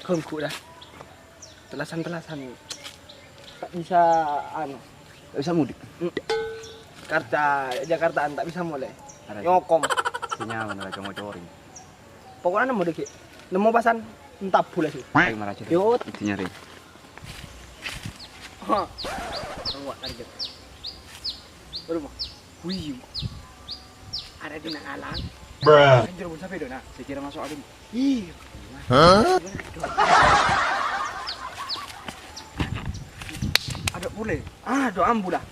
Kengku dah. Telasan-telasan. Tak bisa Tak bisa mudik. Jakartaan tak bisa mulai. Nyokom. Senyaman lah cuma coring. Pokoknya nemu deh. Nemu pasan entah boleh sih. Ayo marah cerita. Yuk. Itu nyari. Ha. Awak target. Berapa? Wih. Ada di alang. Bruh. Anjir pun sampai dona. Saya kira masuk alim. Ih. Hah? Ada boleh. Do ambulah.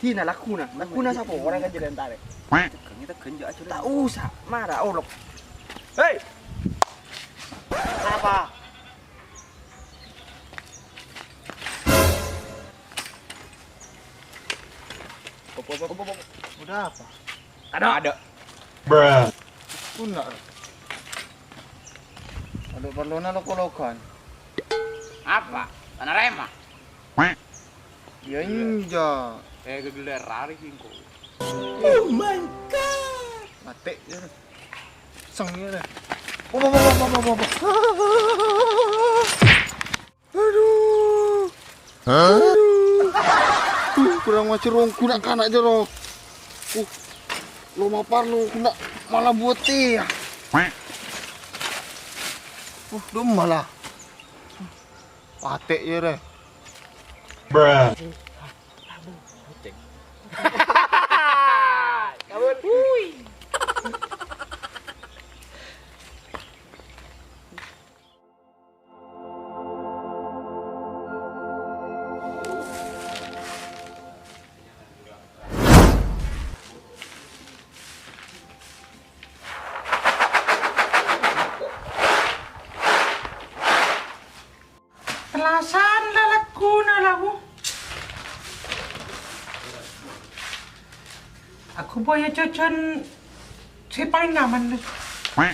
Tina lakuna siapa? Orang kan jadi tarik. Kita genjak aja. Tak usah. Marah olok. Hei. Apa? Udah apa? Ada. Bruh. Benar. Ada balona loko-lokan. Apa? Tanah remah. Ya inja. Gelar rari kingko. Oh my god. Mati ya. Sengnya dah. Aduh. Hah? Kurang macam rongku nak kanak je lo. Lo mapar lo nak malah buat ya. Dum malah. Patek je deh. Bruh. Kabut. Hui. Telasan lalaku na lagu. Aku boleh jajan si paling nyaman deh. Hah?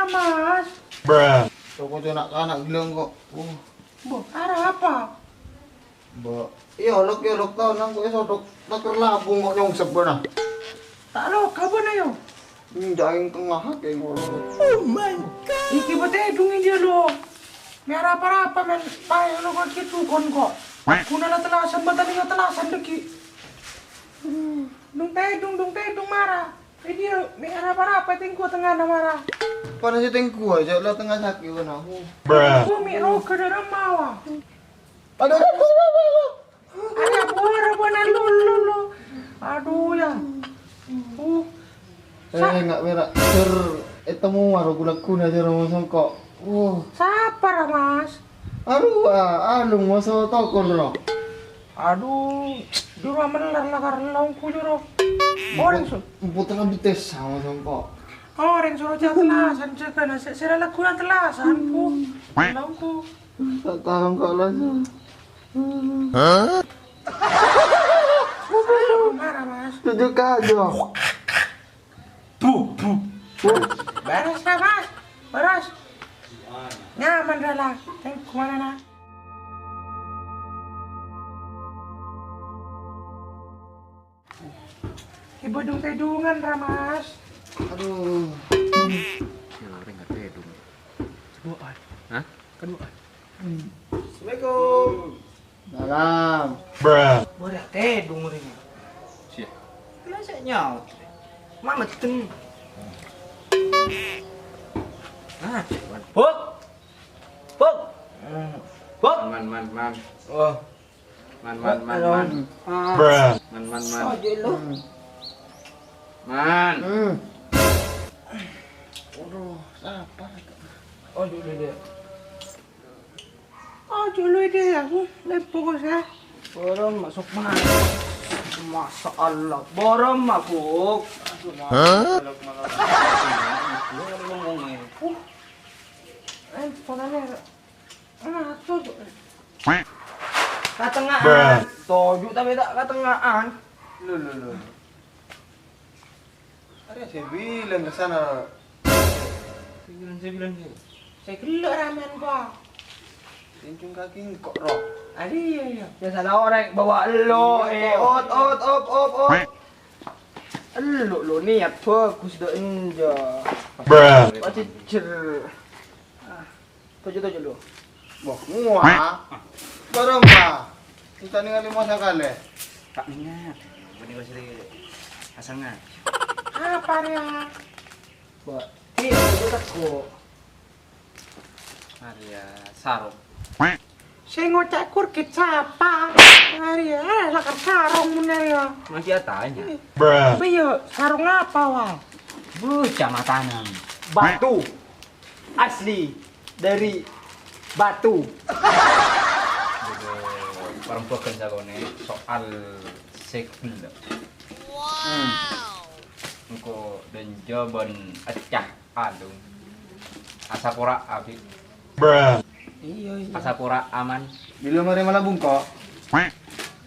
Apa mas? Bruh. Kau tu nak anak gila kok. Bu, arah apa? Mbak, iya lok tau nang kok iso dok taker labung kok nyongsep bana. Tak lo, kapan ayo? Jaing tengah kayak ngono. Oh my god. Iki bete dungin dia lo. Merah apa men, payah lo kok gitu kon kok. Kuna la telasan batang ingat telasan deki. Dung tedung marah. Dia merah apa tingku tengah na marah. Panas si tengku aja lah tengah sakit kan aku. Bruh. Aku miro ke dalam mawa. Aduh. Ada buah lu. Aduh ya. Enggak merah. Temu waru gula-gula aja rumah songkok. Sabar mas. Aduh, anu masuk toko dulu. Aduh, dulu melar lah karena laungku dulu. Orang Putar bites sama songkok. orang suruh jalan telasan juga nasi. Saya lakukan telasanku. Laungku. Tak tahu kok lah. Hah? Marah mas. Tujuh aja. Beres dah mas. Beres. Nyaman dah lah. Tengok kemana nak. Ibu dung-tedungan Ramas. Aduh. Ya orang nggak tedung. Keduaan. Hah? Keduaan. Assalamualaikum. Salam. Bruh. Boleh tedung ini. Siap. Kenapa saya nyaut? Mama teng. Nah, cuman. Bok. Man. Oh. Man. Ah. Bruh. Man. Oh, jelo. Man. Aduh, apa? Oh, dulu dia. Oh, dulu dia aku lepok saya. Borong masuk mana? Masya Allah, borong mabuk. Hah? Ngomongnya. Panahnya. Tuh. Katengaan. Tojuk tapi tak katengaan. Lu. Ada saya bilang ke sana. Saya bilang dia. Saya gelak ramen kok. Cincin kaki kok roh. Iya. Ya salah orang bawa lo, op. Lo niat fokus do enjo. Pasti cer. Tujuh lo. Wah, muah. Barang pa. Kita ningali mo sakali. Tak ingat. Ini gua sih pasangan. Apa dia? Ba, itu tako. Maria sarung. Saya ngocak kurkit siapa? Maria, lakar sarung bener ya. Masih tanya. Iya, sarung apa wah? Bocah matanan. Batu. Asli dari batu. Perempuan kerja kone soal sekul. Engko dan jawaban acah alung. Asapura abi. Iya. Asapura aman. Bila mari malah bungkok.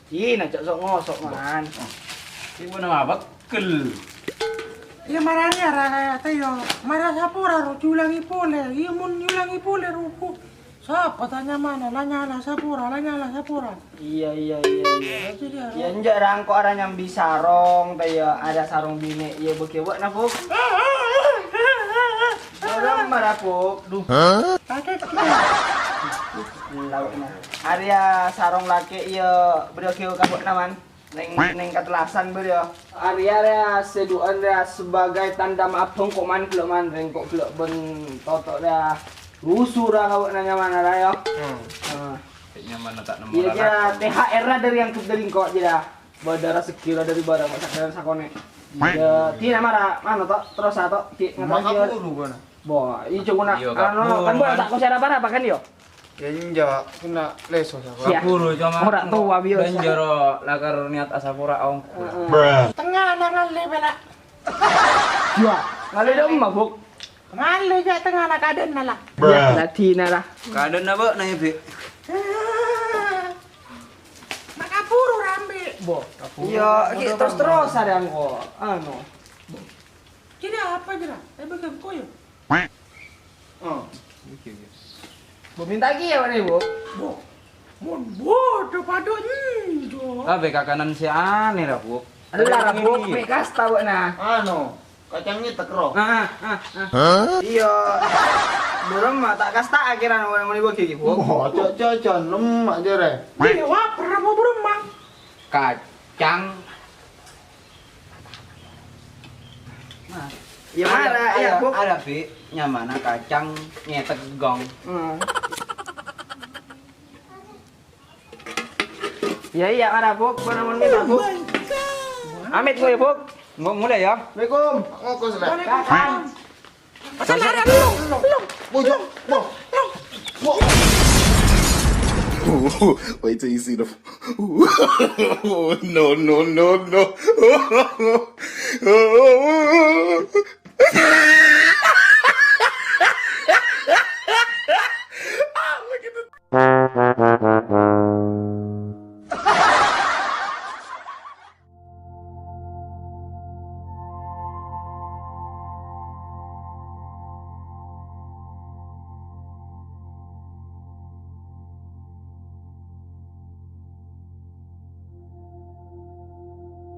Ih, nak sok ngosok man. Ibu nama bekel. Iya marahnya raya tayo. Marah sapura ro ulangi pole. Iya mun ulangi pole ruku. Siapa tanya mana? Lanyala sapura. Iya. Itu dia. Ya enjak rangko orang yang bisa sarong, tayo ada sarong bine. Iya bokeh buat nafuk. Orang marapuk. Duh. Pakai Lauknya. Arya sarong laki iya beliau keu kabut naman. Neng katelasan beliau. Arya seduan dia sebagai tanda maaf kok man kelok man rengkok kelok ben totok dia. Rusuh dah kabut nanya mana dah yo. Kayaknya mana tak nemu Iya lalat. kira THR lah dari yang dari kok aja dah. Badara sekilo dari barang masak dari sakone. Ya, tina marah mana tok terus atau ki Maka ngatasi. puru gua. Bo, ijo guna. Iyo, Ano kapur, kan boleh man. tak ko siya apa kan yo. Ya inja kena leso sa. Siap. Kapuru cuma. Ora tua biasa. Dan jero lakar niat asapura ong. tengah ngali bela. Ya, ngale dong mabuk. Ngali ja tengah nak aden nala. Ya, latina lah. Kadon na ba na ibi? Makapuru rambe. Bo. Iya, terus ada angko. Ano. Jadi apa jera? Tapi ke koyo. Oh. Bo minta ki ya mana, Bu? Mun bodoh padu njo. Ah, beka kanan si aneh lah, Bu. Alah, Bu, me kasta bu na. Ano? Kacangnya tekro. Iya. Belum mah tak kasta akhiran mau ibu ki, Bu. Oh, cocok lemak jere. Iya, wah pernah mau berumah. Kacang. Ya mana, ya, Bu. Ada Bi, nyamana kacang nyetek gong. Iya, ada Bu. Mana mau minta, Bu? Amit gue, Bu. Mulai ya. Assalamualaikum. Ngokos lah. Kakak. Pasal ada belum. Bojok. Bo. Wait till you see the. No.